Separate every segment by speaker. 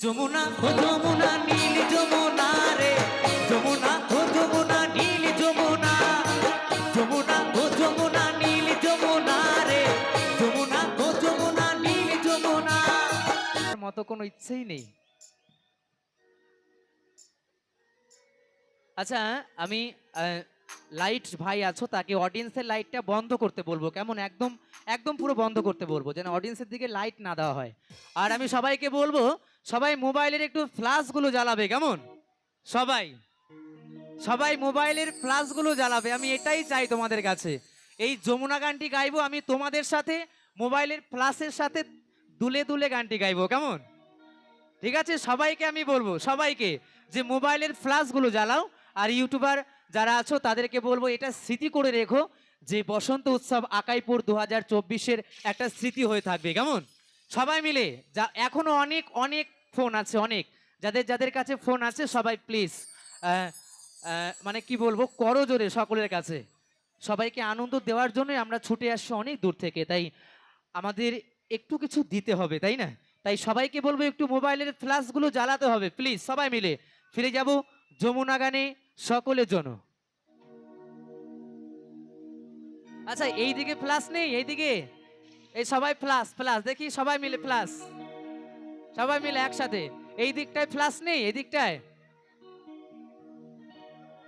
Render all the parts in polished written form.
Speaker 1: যমুনা ও যমুনা নীল যমুনা রে, যমুনা ও যমুনা নীল যমুনা, যমুনা ও যমুনা নীল যমুনা রে, যমুনা ও যমুনা নীল যমুনা। মতো কোনো ইচ্ছেই নেই। আচ্ছা, আমি লাইট ভাই আছো, তাকে অডিয়েন্সের লাইটটা বন্ধ করতে বলবো, কেমন? একদম একদম পুরো বন্ধ করতে বলবো, যেন অডিয়েন্সের দিকে লাইট না দেওয়া হয়। আর আমি সবাইকে বলবো, সবাই মোবাইলের একটু ফ্ল্যাশগুলো জ্বালাবে, কেমন? সবাই সবাই মোবাইলের ফ্ল্যাশগুলো জ্বালাবে, আমি এটাই চাই তোমাদের কাছে। এই যমুনা গানটি গাইবো আমি তোমাদের সাথে, মোবাইলের ফ্ল্যাশের সাথে দুলে দুলে গানটি গাইবো, কেমন? ঠিক আছে, সবাইকে আমি বলবো, সবাইকে, যে মোবাইলের ফ্ল্যাশগুলো জ্বালাও। আর ইউটিউবার যারা আছো তাদেরকে বলবো, এটা স্মৃতি করে রেখো যে বসন্ত উৎসব আকাইপুর 2024-এর একটা স্মৃতি হয়ে থাকবে, কেমন? সবাই মিলে, যা এখনো অনেক অনেক ফোন আছে, অনেক যাদের যাদের কাছে ফোন আছে, সবাই প্লিজ মানে কি বলবো, করজোরে সকলের কাছে সবাইকে আনন্দ দেওয়ার জন্যই আমরা ছুটে আসছি অনেক দূর থেকে, তাই আমাদের একটু কিছু দিতে হবে, তাই না? তাই সবাইকে বলবো একটু মোবাইলের ফ্ল্যাশগুলো জ্বালাতে হবে, প্লিজ। সবাই মিলে ফিরে যাব যমুনা গানে সকলের জন্য। আচ্ছা, এই দিকে ফ্ল্যাশ নেই, এইদিকে এই সবাই ফ্ল্যাশ ফ্ল্যাশ দেখি, সবাই মিলে ফ্ল্যাশ, সবাই মিলে একসাথে। এই দিকটায় ফ্ল্যাশ নেই, এই দিকটায়।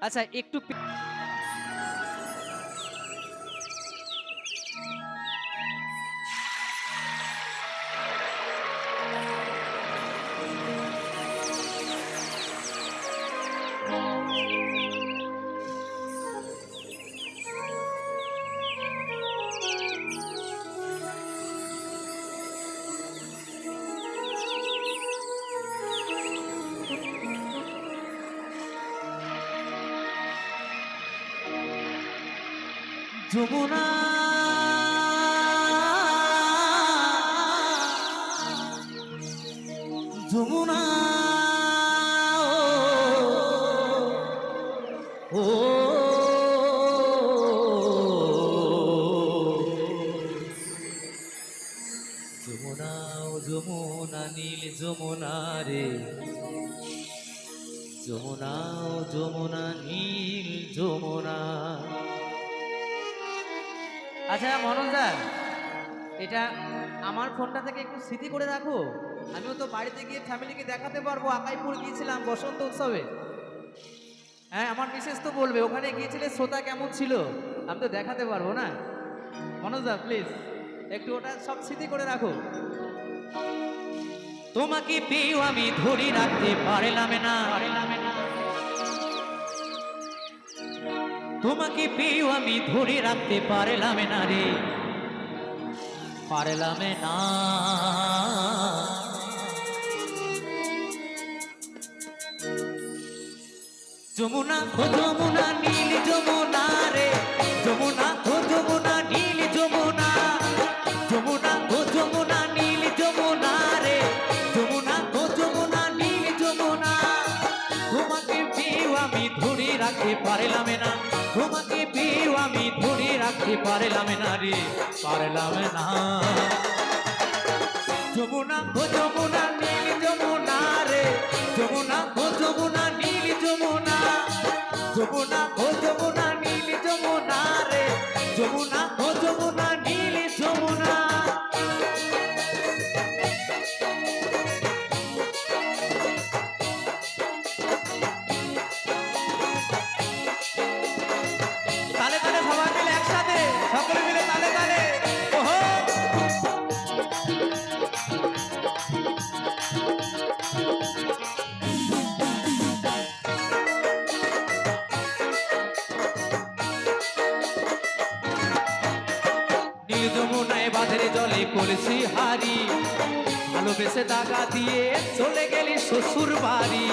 Speaker 1: আচ্ছা, একটু যমুনা যমুনা ও যমুনা ও যমুনা নীল যমুনা রে, যমুনা ও যমুনা নীল যমুনা। আচ্ছা মনোজদা, এটা আমার ফোনটা থেকে একটু স্মৃতি করে রাখো, আমিও তো বাড়িতে গিয়ে ফ্যামিলিকে দেখাতে পারবো আকাইপুর গিয়েছিলাম বসন্ত উৎসবে। হ্যাঁ, আমার মিসেস তো বলবে ওখানে গিয়েছিলে, শ্রোতা কেমন ছিল, আমি তো দেখাতে পারবো না। মনোজদা প্লিজ একটু ওটা সব স্মৃতি করে রাখো। তোমাকে পেয়েও আমি ধরে রাখতে পারলাম না, তোমাকে পেয়েও আমি ধরে রাখতে পারলাম না রে, পারলাম না। যমুনা ও যমুনা নীল যমুনা রে, যমুনা ও যমুনা নীল যমুনা, যমুনা ও যমুনা নীল যমুনা রে, যমুনা ও যমুনা নীল যমুনা। তোমাকে পেয়েও আমি ধরে রাখতে পারলাম না, তোমাকে পেয়েও আমি ধরে রাখতে পারলাম না রে, পারলাম না। যমুনা ও যমুনা নীল যমুনা রে, যমুনা ও যমুনা নীল যমুনা, যমুনা ও যমুনা নীল যমুনা রে, যমুনা ও যমুনা নীল যমুনা। তালে তালে সবাই মিলে একসাথে, সকলে মিলে তালে তালে। ওহো, নীল যমুনায় বাঁধের জলে করেছি হারি, ভালোবেসে দাগা দিয়ে চলে গেলি শ্বশুর বাড়ি।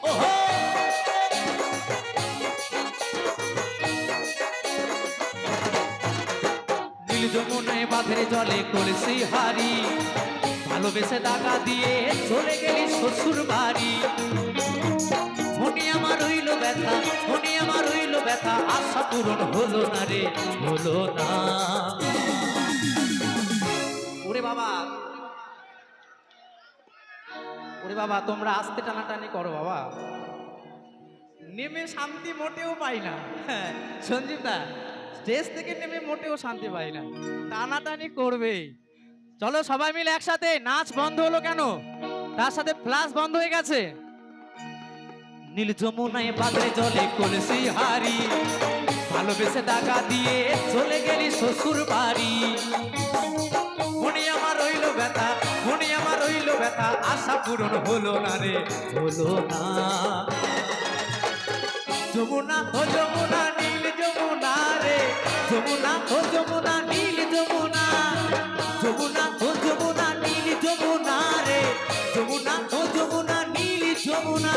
Speaker 1: ওহো, নীল যমুনায় বাঁধের জলে করেছি হারি, ভালোবেসে দাগা দিয়ে চলে গেলি শ্বশুর বাড়ি। মনে আমার হইল ব্যথা, মনে আমার হইল ব্যথা, আশা পূরণ হলো না রে, হলো না। ওরে বাবা, ওরে বাবা তোমরা আস্তে টানাটানি করো বাবা, নেমে শান্তি মোটেও পাই না। হ্যাঁ, সঞ্জীব দা স্টেজ থেকে নেমে মোটেও শান্তি পাই না, টানাটানি করবেই। চলো সবাই মিলে একসাথে, নাচ বন্ধ হলো কেন? তার সাথে ফ্লাশ বন্ধ হয়ে গেছে। নীল যমুনায় বাদরে জলে কলসি হারি, ভালোবেসে টাকা দিয়ে চলে গেলি শ্বশুর বাড়ি। মনে আমার রইল ব্যথা, মনে আমার রইল ব্যথা, আশা পূরণ হলো না রে, হলো না। যমুনা ও যমুনা নীল যমুনা রে, যমুনা ও যমুনা নীল যমুনা, যমুনা ও যমুনা নীল যমুনা রে, যমুনা ও যমুনা নীল যমুনা।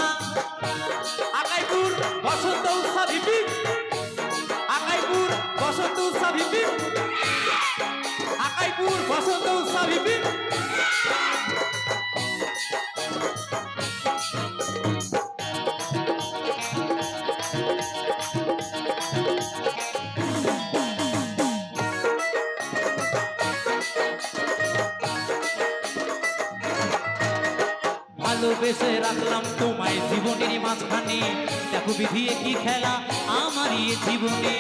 Speaker 1: আকাইপুর বসন্ত উৎসব হিপি, আকাইপুর বসন্ত উৎসব হিপি, আকাইপুর বসন্ত উৎসব হিপি। ভালোবেসে রাখলাম তোমায় জীবনের মাঝখানে, দেখো বিধিয়ে কি খেলা আমার এই জীবনে।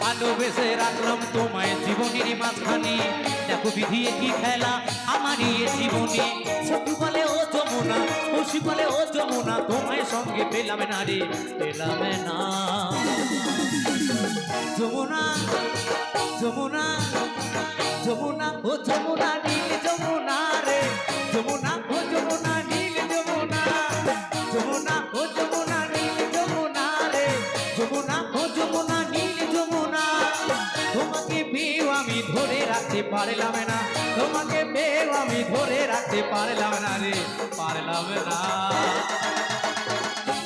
Speaker 1: ভালোবেসে রাখলাম তোমায় জীবনের মাঝখানে, দেখো বিধিয়ে কি খেলা আমার এই জীবনে। সত্যি বলে ও যমুনা, খুশি বলে ও যমুনা, তোমায় সঙ্গে পেলাম না রে, পেলাম না। যমুনা যমুনা যমুনা ও যমুনা নীল যমুনা রে, যমুনা ও যমুনা নীল যমুনা, যমুনা ও যমুনা নীল যমুনা রে, যমুনা ও যমুনা নীল যমুনা। তোমাকে পেয়েও আমি ধরে রাখতে পারলাম না, তোমাকে পেয়েও আমি ধরে রাখতে পারলাম না রে, পারলাম না।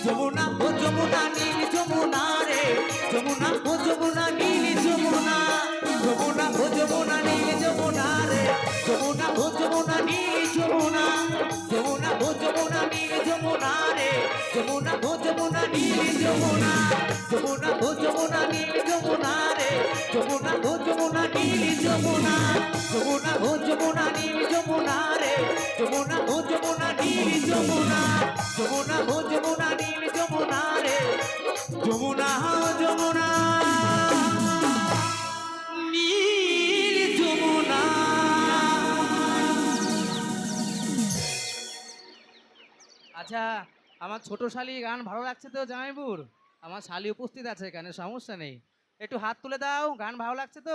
Speaker 1: যমুনা ও যমুনা নীল যমুনা রে, যমুনা ও যমুনা নীল যমুনা, যমুনা ও যমুনা নীল যমুনা রে, যমুনা ও যমুনা নীল যমুনা, যমুনা ও যমুনা নীল যমুনা রে, যমুনা ও যমুনা নীল যমুনা, যমুনা ও যমুনা নীল যমুনা রে, যমুনা ও যমুনা নীল যমুনা, যমুনা ও যমুনা নীল যমুনা রে, যমুনা ও যমুনা নীল যমুনা, যমুনা ও যমুনা নীল যমুনা রে, যমুনা ও যমুনা নীল যমুনা। আচ্ছা, আমার ছোট শালি গান ভালো লাগছে তো জামাইপুর? আমার শালি উপস্থিত আছে এখানে, সমস্যা নেই, একটু হাত তুলে দাও, গান ভালো লাগছে তো?